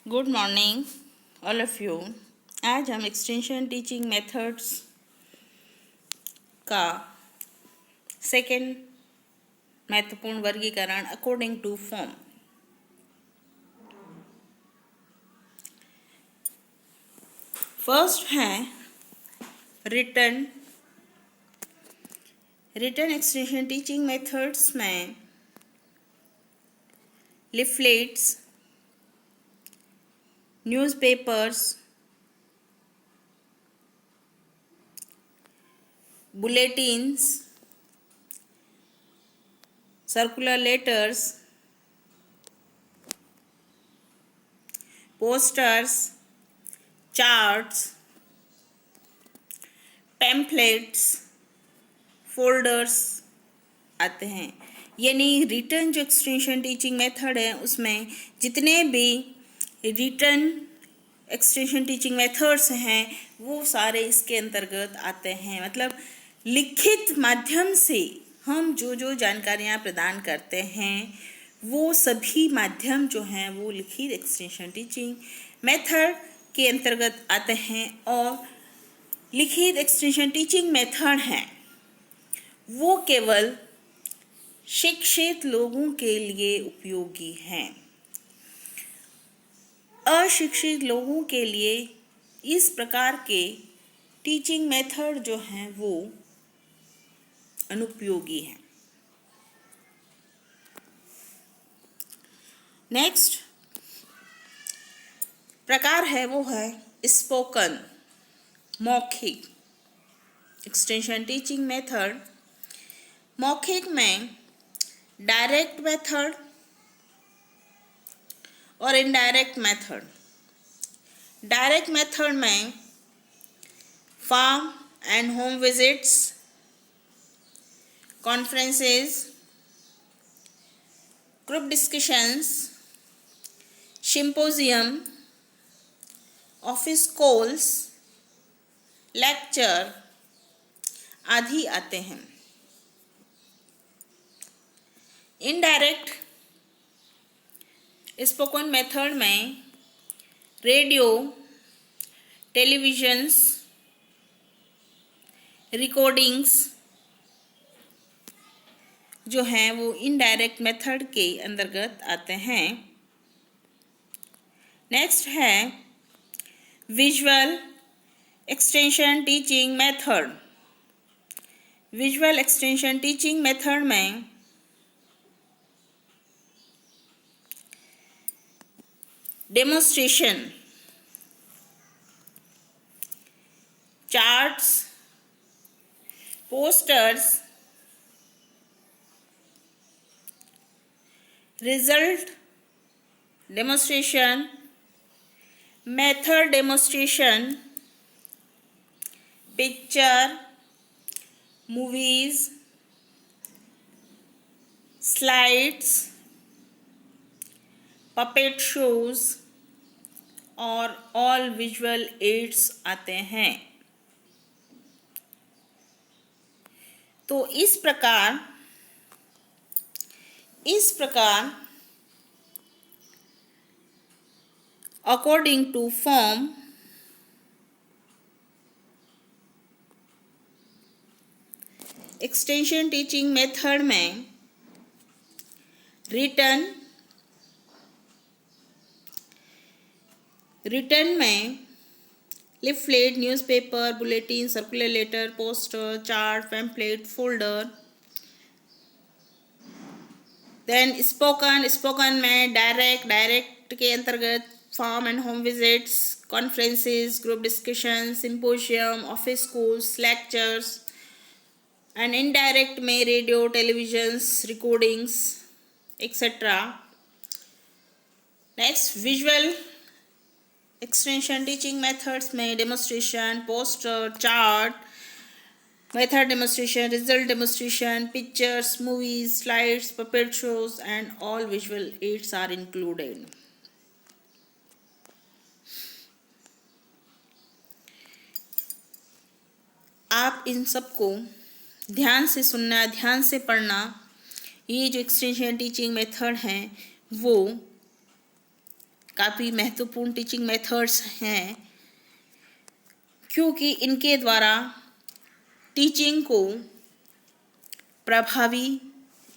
Good morning all of you. आज हम extension teaching methods का सेकेंड महत्वपूर्ण वर्गीकरण अकॉर्डिंग टू फॉर्म। फर्स्ट है written. Written extension teaching methods में leaflets, newspapers, bulletins, circular letters, posters, charts, pamphlets, folders आते हैं। यानी रिटर्न जो एक्सटेंशन टीचिंग मेथड है उसमें जितने भी रिटर्न एक्सटेंशन टीचिंग मेथड्स हैं वो सारे इसके अंतर्गत आते हैं। मतलब लिखित माध्यम से हम जो जानकारियाँ प्रदान करते हैं वो सभी माध्यम जो हैं वो लिखित एक्सटेंशन टीचिंग मेथड के अंतर्गत आते हैं। और लिखित एक्सटेंशन टीचिंग मेथड हैं वो केवल शिक्षित लोगों के लिए उपयोगी हैं। अशिक्षित लोगों के लिए इस प्रकार के टीचिंग मेथड जो हैं वो अनुपयोगी हैं। नेक्स्ट प्रकार है वो है स्पोकन, मौखिक एक्सटेंशन टीचिंग मेथड। मौखिक में डायरेक्ट मेथड और इनडायरेक्ट मेथड। डायरेक्ट मेथड में farm and home visits, conferences, group discussions, symposium, office calls, lecture आदि आते हैं। इनडायरेक्ट स्पोकन मेथड में रेडियो, टेलीविजन्स, रिकॉर्डिंग्स जो हैं वो इनडायरेक्ट मेथड के अंतर्गत आते हैं। नेक्स्ट है visual extension teaching method. Visual extension teaching method में demonstration, charts, posters, result demonstration, method demonstration, picture, movies, slides, puppet shows और ऑल विजुअल एड्स आते हैं। तो इस प्रकार according to form extension teaching method में रिटर्न में leaflet, newspaper, bulletin, circular letter, poster, chart, pamphlet, folder. Then spoken में direct के अंतर्गत farm and home visits, conferences, group discussion, symposium, office calls, lectures. And indirect में radio, televisions, recordings etcetera. Next visual extension teaching methods में demonstration, poster, chart, method demonstration, result demonstration, pictures, movies, slides, puppet shows and all visual aids are included. आप इन सबको ध्यान से सुनना, ध्यान से पढ़ना। ये जो एक्सटेंशन टीचिंग मेथड हैं वो काफ़ी महत्वपूर्ण टीचिंग मेथड्स हैं, क्योंकि इनके द्वारा टीचिंग को प्रभावी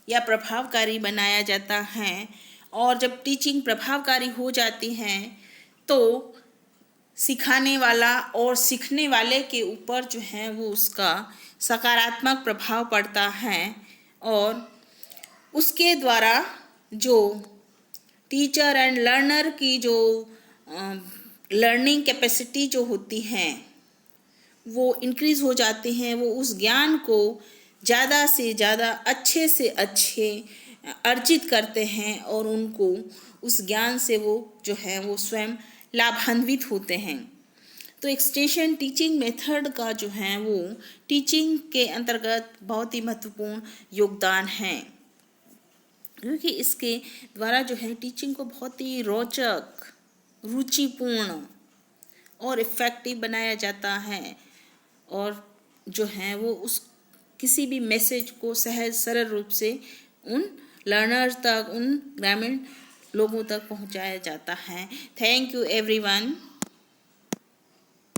या प्रभावकारी बनाया जाता है। और जब टीचिंग प्रभावकारी हो जाती है तो सिखाने वाला और सीखने वाले के ऊपर जो है वो उसका सकारात्मक प्रभाव पड़ता है, और उसके द्वारा जो टीचर एंड लर्नर की जो लर्निंग कैपेसिटी जो होती हैं वो इंक्रीज़ हो जाते हैं। वो उस ज्ञान को ज़्यादा से ज़्यादा अच्छे से अच्छे अर्जित करते हैं और उनको उस ज्ञान से वो जो है वो स्वयं लाभान्वित होते हैं। तो एक्सटेंशन टीचिंग मेथड का जो है वो टीचिंग के अंतर्गत बहुत ही महत्वपूर्ण योगदान है, क्योंकि इसके द्वारा जो है टीचिंग को बहुत ही रोचक, रुचिपूर्ण और इफ़ेक्टिव बनाया जाता है, और जो है वो उस किसी भी मैसेज को सहज सरल रूप से उन लर्नर्स तक, उन ग्रामीण लोगों तक पहुंचाया जाता है। Thank you everyone.